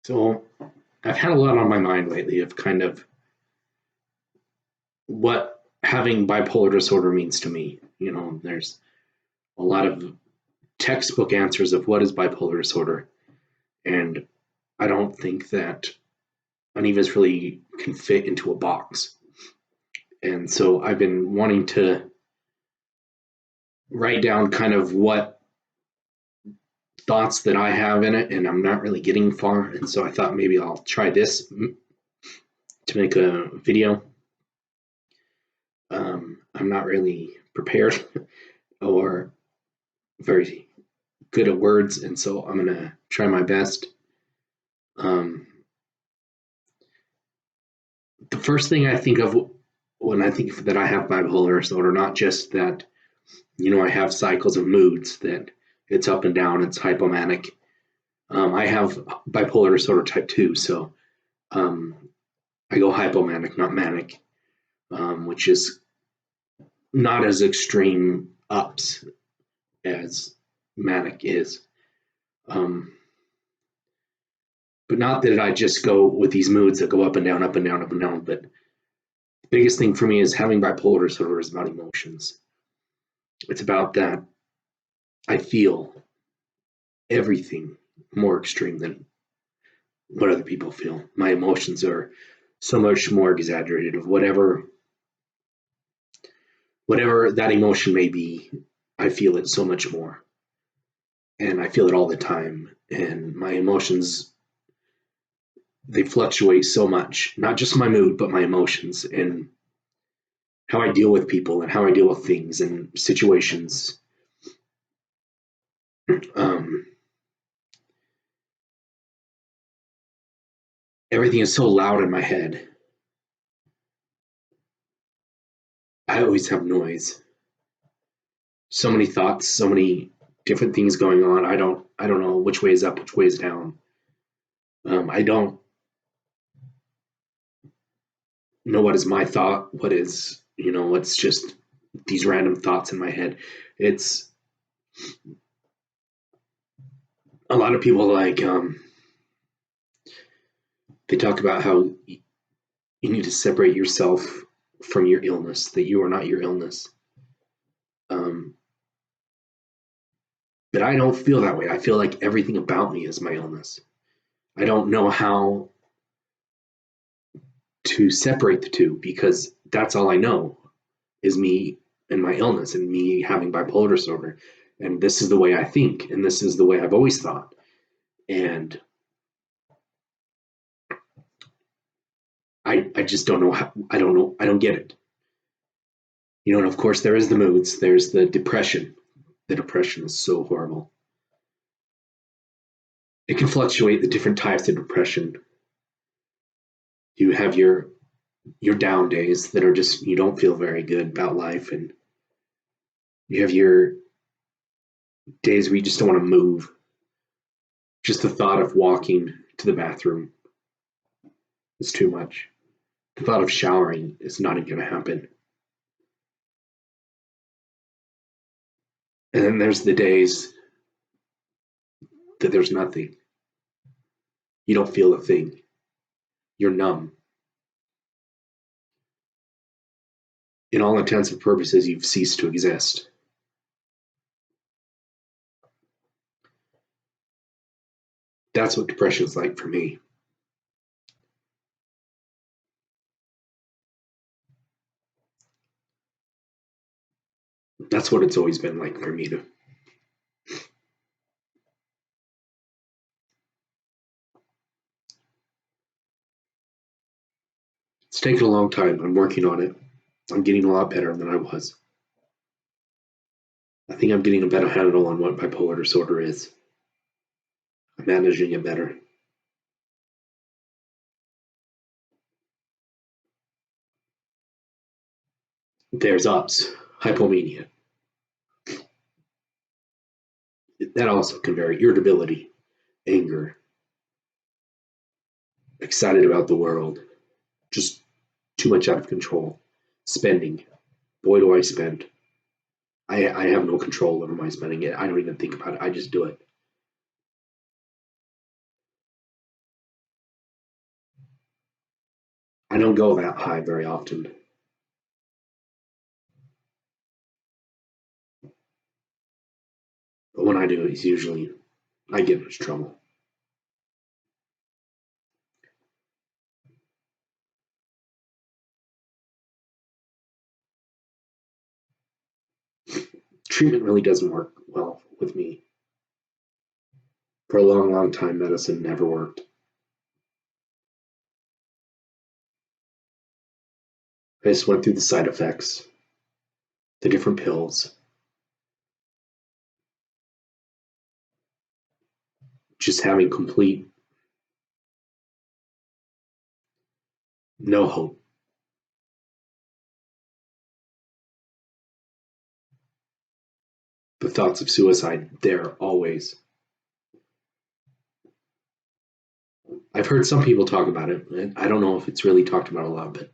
So I've had a lot on my mind lately of kind of what having bipolar disorder means to me. There's a lot of textbook answers of what is bipolar disorder, and I don't think that any of us really can fit into a box. And so I've been wanting to write down kind of what thoughts that I have in it, and I'm not really getting far. And so I thought maybe I'll try this to make a video. I'm not really prepared or very good at words, and so I'm gonna try my best. Um, the first thing I think of when I think that I have bipolar disorder, not just that I have cycles of moods that it's up and down, it's hypomanic. I have bipolar disorder type 2, so um, I go hypomanic, not manic, which is not as extreme ups as manic is. Um, but not that I just go with these moods that go up and down, up and down, up and down. But the biggest thing for me is having bipolar disorder is about emotions. It's about that I feel everything more extreme than what other people feel. My emotions are so much more exaggerated of whatever that emotion may be. I feel it so much more, and I feel it all the time. And my emotions, they fluctuate so much, not just my mood, but my emotions and how I deal with people and how I deal with things and situations. Um, Everything is so loud in my head. I always have noise. So many thoughts, so many different things going on. I don't know which way is up, which way is down. I don't know what is my thought, what is what's just these random thoughts in my head. It's a lot of people like they talk about how you need to separate yourself from your illness, that you are not your illness. Um, but I don't feel that way. I feel like everything about me is my illness. I don't know how to separate the two because that's all I know is me and my illness and me having bipolar disorder. And this is the way I think, and this is the way I've always thought. And I just don't know how, I don't know, I don't get it. And of course, there is the moods, there's the depression. The depression is so horrible. It can fluctuate the different types of depression. You have your down days that are just you don't feel very good about life, and you have your days where you just don't want to move. Just the thought of walking to the bathroom is too much. The thought of showering is not even going to happen. And then there's the days that there's nothing. You don't feel a thing. You're numb. In all intents and purposes, you've ceased to exist. That's what depression is like for me. That's what it's always been like for me. It's taken a long time. I'm working on it. I'm getting a lot better than I was. I think I'm getting a better handle on what bipolar disorder is. I'm managing it better. There's ups, hypomania. That also can vary. Irritability, anger, excited about the world, just too much out of control. Spending. Boy, do I spend. I have no control over my spending. I don't even think about it. I just do it. I don't go that high very often. But when I do, it's usually I get into trouble. Treatment really doesn't work well with me. For a long, long time, medicine never worked. I just went through the side effects, the different pills, just having complete no hope. The thoughts of suicide there always. I've heard some people talk about it, and I don't know if it's really talked about a lot, but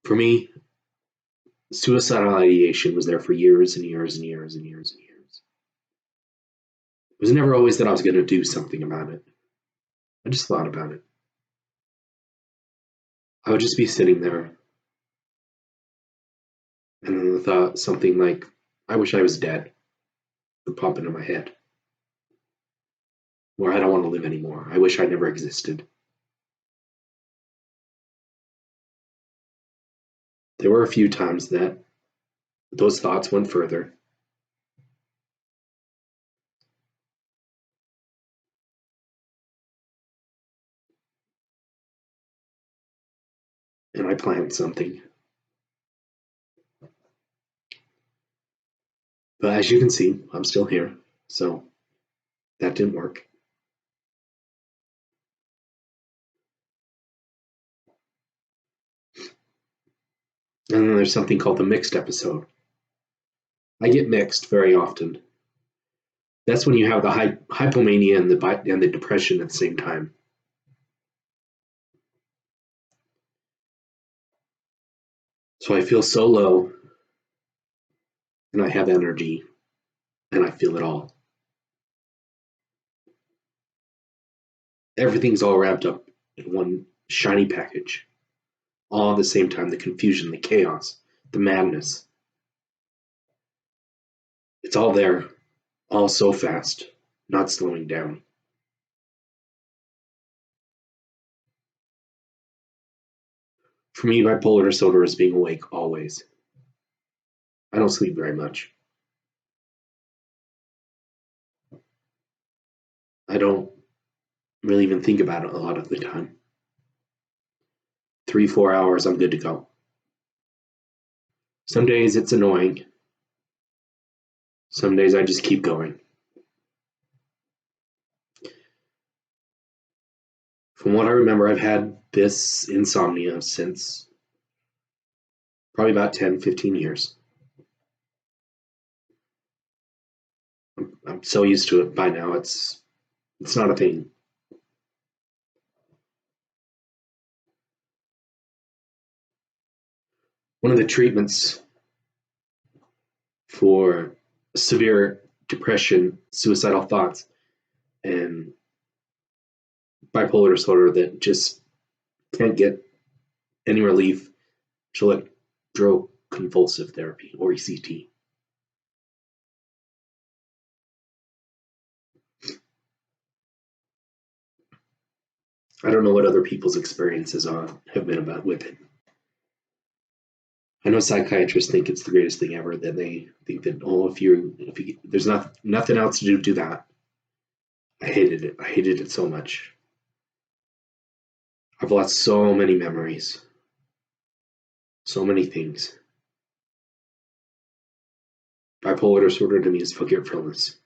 for me, suicidal ideation was there for years and years and years and years and years. It was never always that I was going to do something about it. I just thought about it. I would just be sitting there, and then the thought, something like, I wish I was dead, would pop into my head. Or I don't want to live anymore. I wish I never existed. There were a few times that those thoughts went further. And I planned something. But as you can see, I'm still here. So that didn't work. And then there's something called the mixed episode. I get mixed very often. That's when you have the hypomania and the depression at the same time. So I feel so low, and I have energy, and I feel it all. Everything's all wrapped up in one shiny package. All at the same time, the confusion, the chaos, the madness. It's all there, all so fast, not slowing down. For me, bipolar disorder is being awake always. I don't sleep very much. I don't really even think about it a lot of the time. 3, 4 hours, I'm good to go. Some days it's annoying. Some days I just keep going. From what I remember, I've had this insomnia since probably about 10, 15 years. I'm so used to it by now, it's not a thing. One of the treatments for severe depression, suicidal thoughts, and bipolar disorder that just can't get any relief to electroconvulsive therapy or ECT. I don't know what other people's experiences have been about with it. I know psychiatrists think it's the greatest thing ever. That they think that if you there's nothing else to do that. I hated it. I hated it so much. I've lost so many memories, so many things. Bipolar disorder to me is forgetfulness.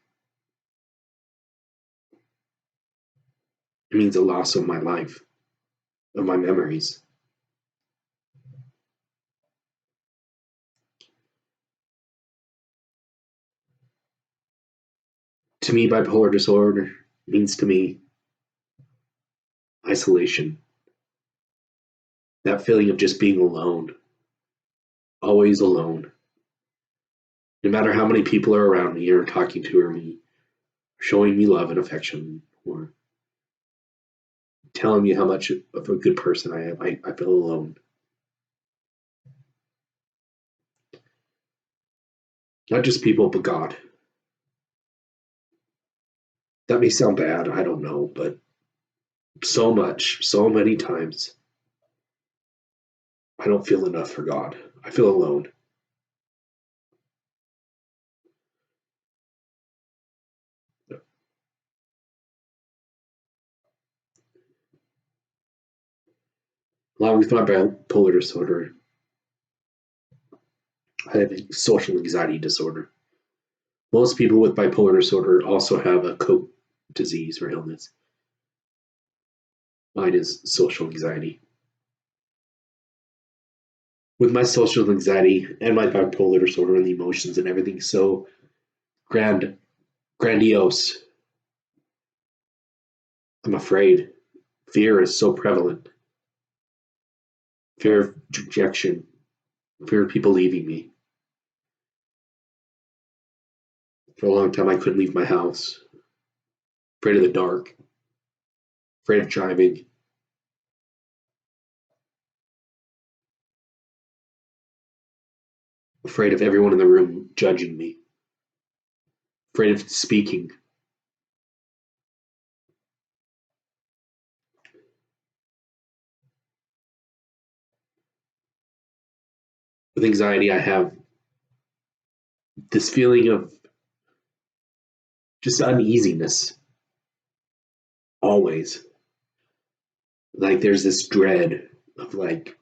It means a loss of my life, of my memories. To me, bipolar disorder means to me isolation. That feeling of just being alone, always alone. No matter how many people are around me or talking to me, showing me love and affection, or telling me how much of a good person I am. I feel alone. Not just people, but God. That may sound bad, I don't know, but so much, so many times, I don't feel enough for God. I feel alone. Along with my bipolar disorder, I have a social anxiety disorder. Most people with bipolar disorder also have a coat disease or illness. Mine is social anxiety. With my social anxiety and my bipolar disorder and the emotions and everything so grandiose, I'm afraid. Fear is so prevalent. Fear of rejection, fear of people leaving me. For a long time, I couldn't leave my house. Afraid of the dark, afraid of driving, afraid of everyone in the room judging me, afraid of speaking. With anxiety, I have this feeling of just uneasiness always. Like there's this dread of like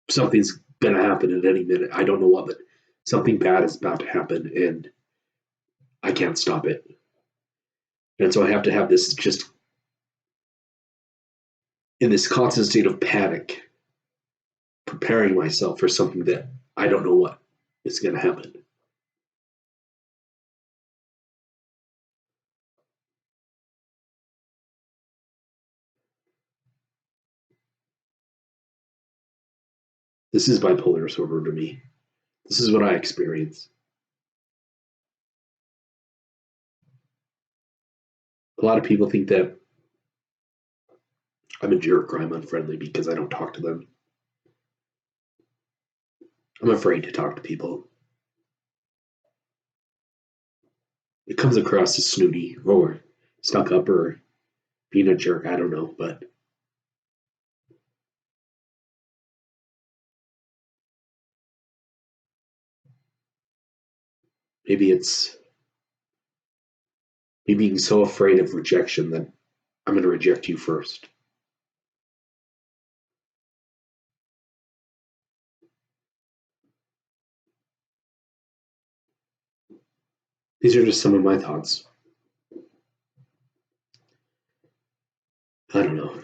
something's gonna happen at any minute. I don't know what, but something bad is about to happen and I can't stop it. And so I have to have this just in this constant state of panic, preparing myself for something that I don't know what is gonna happen. This is bipolar disorder to me. This is what I experience. A lot of people think that I'm a jerk or I'm unfriendly because I don't talk to them. I'm afraid to talk to people. It comes across as snooty or stuck up or being a jerk. I don't know, but maybe it's me being so afraid of rejection that I'm going to reject you first. These are just some of my thoughts. I don't know.